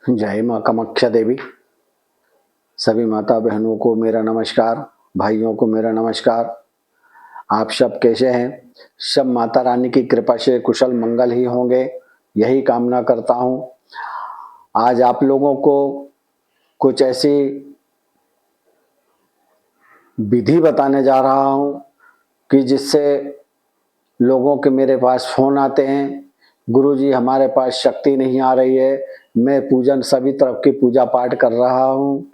जय माँ कामाख्या देवी। सभी माता बहनों को मेरा नमस्कार, भाइयों को मेरा नमस्कार। आप सब कैसे हैं? सब माता रानी की कृपा से कुशल मंगल ही होंगे, यही कामना करता हूँ। आज आप लोगों को कुछ ऐसी विधि बताने जा रहा हूँ कि जिससे लोगों के मेरे पास फोन आते हैं, गुरुजी हमारे पास शक्ति नहीं आ रही है, मैं पूजन सभी तरफ की पूजा पाठ कर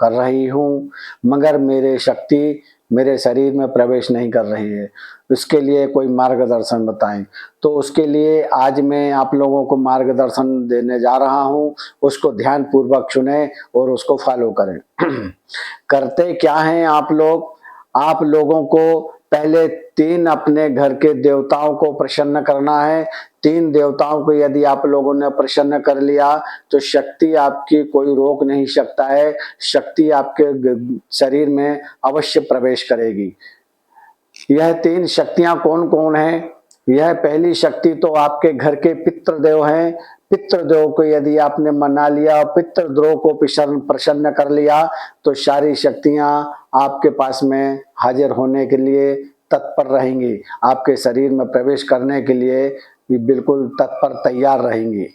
रही हूँ, मगर मेरे शक्ति मेरे शरीर में प्रवेश नहीं कर रही है। उसके लिए कोई मार्गदर्शन बताएं। तो उसके लिए आज मैं आप लोगों को मार्गदर्शन देने जा रहा हूँ, उसको ध्यान पूर्वक सुने और उसको फॉलो करें। करते क्या हैं आप लोगों को पहले 3 अपने घर के देवताओं को प्रसन्न करना है। 3 देवताओं को यदि आप लोगों ने प्रसन्न कर लिया तो शक्ति आपकी कोई रोक नहीं सकता है। शक्ति आपके शरीर में अवश्य प्रवेश करेगी। यह 3 शक्तियां कौन कौन है? यह पहली शक्ति तो आपके घर के पितृदेव हैं। पितृदेव को यदि आपने मना लिया, पितृदेव को प्रसन्न कर लिया तो सारी शक्तियां आपके पास में हाजिर होने के लिए तत्पर रहेंगी, आपके शरीर में प्रवेश करने के लिए भी बिल्कुल तत्पर तैयार रहेंगी।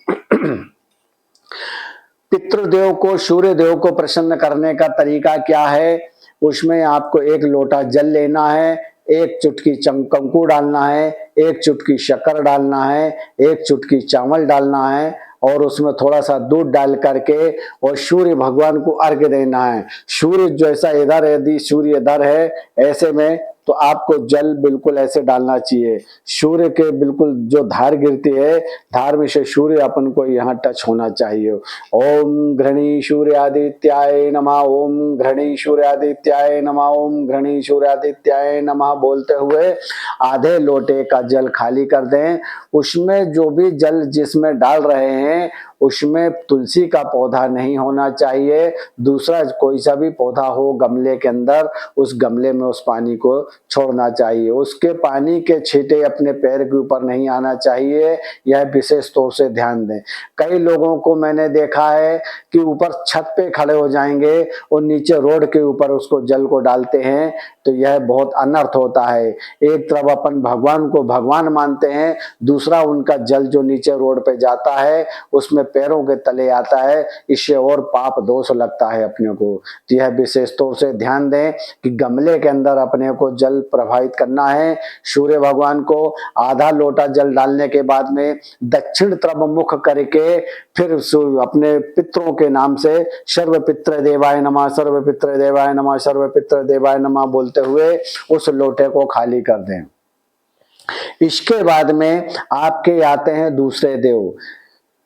पितृदेव को, सूर्य देव को प्रसन्न करने का तरीका क्या है? उसमें आपको 1 लोटा जल लेना है, 1 चुटकी कंकु डालना है, 1 चुटकी शक्कर डालना है, 1 चुटकी चावल डालना है और उसमें थोड़ा सा दूध डाल करके और सूर्य भगवान को अर्घ्य देना है। सूर्य जैसा इधर, यदि सूर्य इधर है ऐसे में, तो आपको जल बिल्कुल ऐसे डालना चाहिए। सूर्य के बिल्कुल जो धार गिरती है, धार में से सूर्य अपन को यहाँ टच होना चाहिए। ओम घृणी सूर्यादित्याय नमः, ओम घृणी सूर्यादित्याय नमः, ओम घृणी सूर्यादित्याय नमः बोलते हुए आधे लोटे का जल खाली कर दें। उसमें जो भी जल जिसमें डाल रहे हैं उसमें तुलसी का पौधा नहीं होना चाहिए, दूसरा कोई सा भी पौधा हो गमले के अंदर, उस गमले में उस पानी को छोड़ना चाहिए। उसके पानी के छींटे अपने पैर के ऊपर नहीं आना चाहिए, यह विशेष तौर से ध्यान दें। कई लोगों को मैंने देखा है कि ऊपर छत पे खड़े हो जाएंगे और नीचे रोड के ऊपर उसको जल को डालते हैं, तो यह बहुत अनर्थ होता है। एक तरफ अपन भगवान को भगवान मानते हैं, दूसरा उनका जल जो नीचे रोड पे जाता है उसमें पैरों के तले आता है, इससे और पाप दोष लगता है अपने को। तो यह विशेष तौर से ध्यान दें कि गमले के अंदर अपने को जल प्रवाहित करना है। सूर्य भगवान को आधा लोटा जल डालने के बाद में दक्षिण तरफ मुख करके फिर अपने पितरों के नाम से सर्व पितृ देवाय नमः, सर्व पितृ देवाय नमः, सर्व पितृ देवाय नमः बोलते हुए उस लोटे को खाली कर दें। इसके बाद में आपके आते हैं दूसरे देव।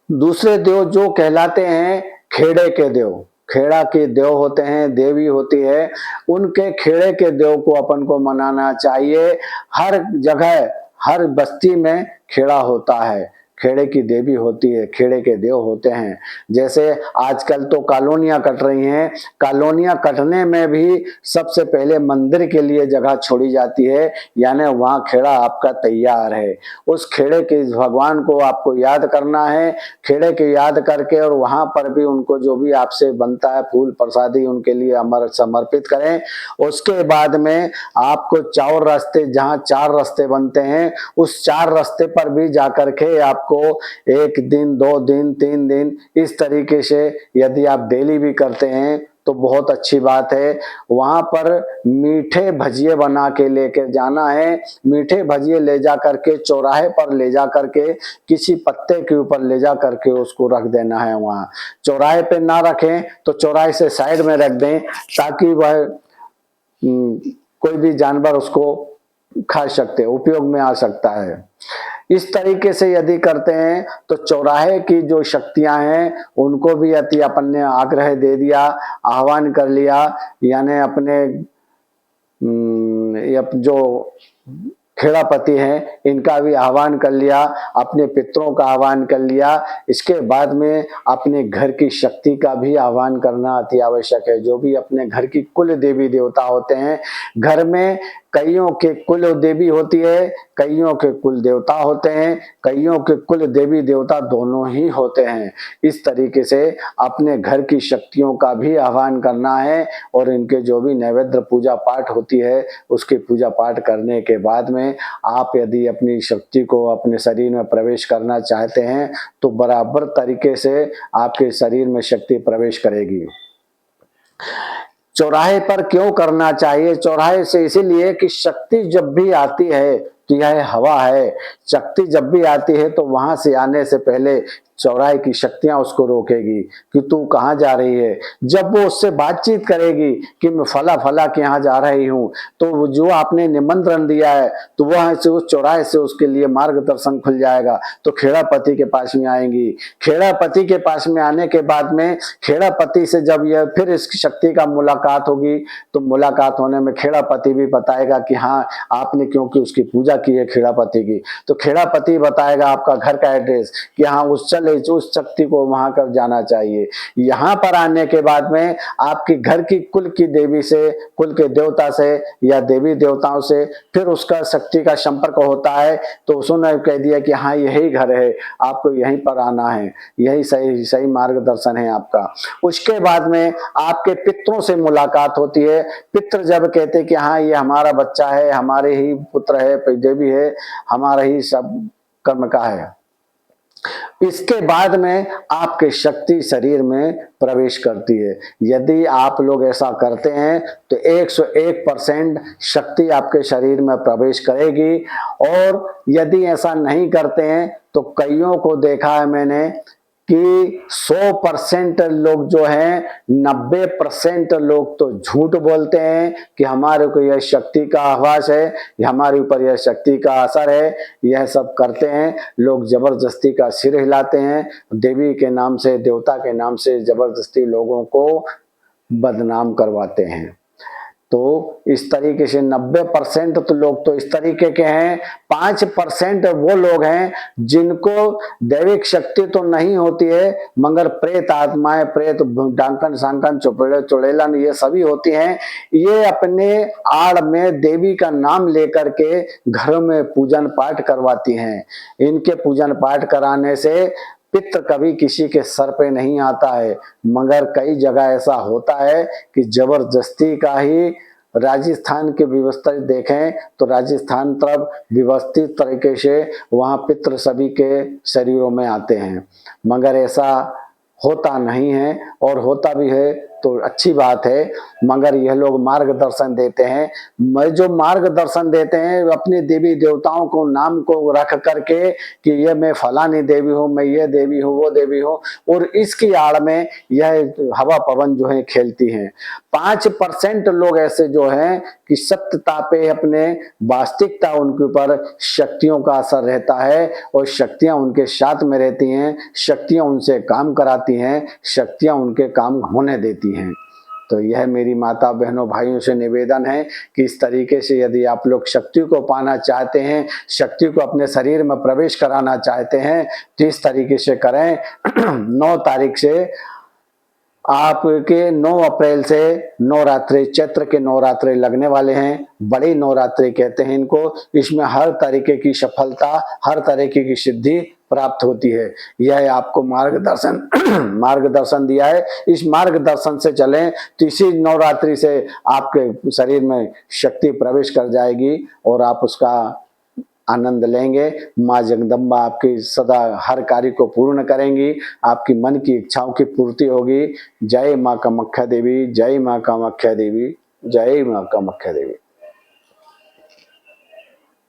दूसरे देव जो कहलाते हैं खेड़े के देव। खेड़ा के देव होते हैं, देवी होती है, उनके खेड़े के देव को अपन को मनाना चाहिए। हर जगह हर बस्ती में खेड़ा होता है, खेड़े की देवी होती है, खेड़े के देव होते हैं। जैसे आजकल तो कॉलोनियां कट रही हैं, कॉलोनियां कटने में भी सबसे पहले मंदिर के लिए जगह छोड़ी जाती है, यानी वहां खेड़ा आपका तैयार है। उस खेड़े के भगवान को आपको याद करना है, खेड़े के याद करके और वहां पर भी उनको जो भी आपसे बनता है फूल प्रसादी उनके लिए अमर समर्पित करें। उसके बाद में आपको 4 रास्ते, जहां 4 रास्ते बनते हैं उस 4 रास्ते पर भी जाकर के आपको 1 दिन 2 दिन 3 दिन इस तरीके से यदि आप डेली भी करते हैं तो बहुत अच्छी बात है। वहां पर मीठे भजिए बना के लेकर जाना है। मीठे भजिए ले जा करके चौराहे पर ले जा करके किसी पत्ते के ऊपर ले जा करके उसको रख देना है। वहां चौराहे पे ना रखें तो चौराहे से साइड में रख दें, ताकि वह कोई भी जानवर उसको खा सकते, उपयोग में आ सकता है। इस तरीके से यदि करते हैं तो चौराहे की जो शक्तियां हैं उनको भी यदि अपन ने आग्रह दे दिया, आह्वान कर लिया, यानी अपने जो खेड़ापति हैं इनका भी आह्वान कर लिया, अपने पितरों का आह्वान कर लिया, इसके बाद में अपने घर की शक्ति का भी आह्वान करना अति आवश्यक है। जो भी अपने घर की कुल देवी देवता होते हैं, घर में कईयों के कुल देवी होती है, कईयों के कुल देवता होते हैं, कईयों के कुल देवी देवता दोनों ही होते हैं। इस तरीके से अपने घर की शक्तियों का भी आह्वान करना है और इनके जो भी नैवेद्य पूजा पाठ होती है उसकी पूजा पाठ करने के बाद में आप यदि अपनी शक्ति को अपने शरीर में प्रवेश करना चाहते हैं तो बराबर तरीके से आपके शरीर में शक्ति प्रवेश करेगी। चौराहे पर क्यों करना चाहिए? चौराहे से इसीलिए कि शक्ति जब भी आती है तो यह हवा है, शक्ति जब भी आती है तो वहां से आने से पहले चौराहे की शक्तियां उसको रोकेगी कि तू कहाँ जा रही है। जब वो उससे बातचीत करेगी कि मैं फला फला के यहाँ जा रही हूँ, तो जो आपने निमंत्रण दिया है तो वह से उस चौराहे से उसके लिए मार्गदर्शन खुल जाएगा। तो खेड़ापति के पास में आएंगी, खेड़ापति के पास में आने के बाद में खेड़ापति से जब यह फिर इस शक्ति का मुलाकात होगी तो मुलाकात होने में खेड़ापति भी बताएगा कि हाँ आपने क्योंकि उसकी पूजा की है खेड़ापति की, तो खेड़ापति बताएगा आपका घर का एड्रेस कि हाँ उस शक्ति को वहां कर जाना चाहिए। यहाँ पर आने के बाद में आपके घर की कुल की देवी से, कुल के देवता से या देवी देवताओं से फिर उसका शक्ति का संपर्क होता है तो उसने कह दिया कि हाँ यही घर है, आपको यहीं पर आना है, यही सही सही मार्गदर्शन है आपका। उसके बाद में आपके पितरों से मुलाकात होती है। पितृ जब कहते कि हाँ ये हमारा बच्चा है, हमारे ही पुत्र है, देवी है, हमारा ही सब कर्म का है, इसके बाद में आपके शक्ति शरीर में प्रवेश करती है। यदि आप लोग ऐसा करते हैं तो 101% शक्ति आपके शरीर में प्रवेश करेगी। और यदि ऐसा नहीं करते हैं तो कईयों को देखा है मैंने कि 100% लोग जो हैं 90% लोग तो झूठ बोलते हैं कि हमारे को यह शक्ति का आभास है, हमारे ऊपर यह शक्ति का असर है, यह सब करते हैं। लोग जबरदस्ती का सिर हिलाते हैं, देवी के नाम से, देवता के नाम से जबरदस्ती लोगों को बदनाम करवाते हैं। तो इस तरीके से 90% तो लोग तो इस तरीके के हैं। 5% वो लोग हैं जिनको दैविक शक्ति तो नहीं होती है मगर प्रेत आत्माएं, प्रेत डांकन सांकन चुड़ैल चुड़ैलन ये सभी होती हैं। ये अपने आड़ में देवी का नाम लेकर के घरों में पूजन पाठ करवाती हैं। इनके पूजन पाठ कराने से पितृ कभी किसी के सर पे नहीं आता है, मगर कई जगह ऐसा होता है कि जबरदस्ती का ही। राजस्थान की व्यवस्था देखें तो राजस्थान तरफ व्यवस्थित तरीके से वहां पितृ सभी के शरीरों में आते हैं, मगर ऐसा होता नहीं है। और होता भी है तो अच्छी बात है, मगर यह लोग मार्गदर्शन देते हैं। मैं जो मार्गदर्शन देते हैं अपने देवी देवताओं को नाम को रख करके कि ये मैं फलानी देवी हूँ, मैं ये देवी हूँ, वो देवी हूँ, और इसकी आड़ में यह हवा पवन जो है खेलती हैं। 5% लोग ऐसे जो हैं कि सत्यता पे अपने वास्तविकता उनके ऊपर शक्तियों का असर रहता है और शक्तियां उनके साथ में रहती हैं, शक्तियां उनसे काम कराती हैं, शक्तियां उनके काम होने देती हैं। तो यह मेरी माता बहनों भाइयों से निवेदन है कि इस तरीके से यदि आप लोग शक्ति को पाना चाहते हैं, शक्ति को अपने शरीर में प्रवेश कराना चाहते हैं तो इस तरीके से करें। 9 तारीख से आपके 9 अप्रैल से नवरात्रि, चैत्र के नवरात्रि लगने वाले हैं। बड़ी नवरात्रि कहते हैं इनको। इसमें हर तरीके की सफलता, हर तरीके की सिद्धि प्राप्त होती है। यह आपको मार्गदर्शन दिया है। इस मार्गदर्शन से चलें तो इसी नवरात्रि से आपके शरीर में शक्ति प्रवेश कर जाएगी और आप उसका आनंद लेंगे। माँ जगदम्बा आपकी सदा हर कार्य को पूर्ण करेंगी, आपकी मन की इच्छाओं की पूर्ति होगी। जय माँ कामाख्या देवी, जय माँ कामाख्या देवी, जय माँ कामाख्या देवी।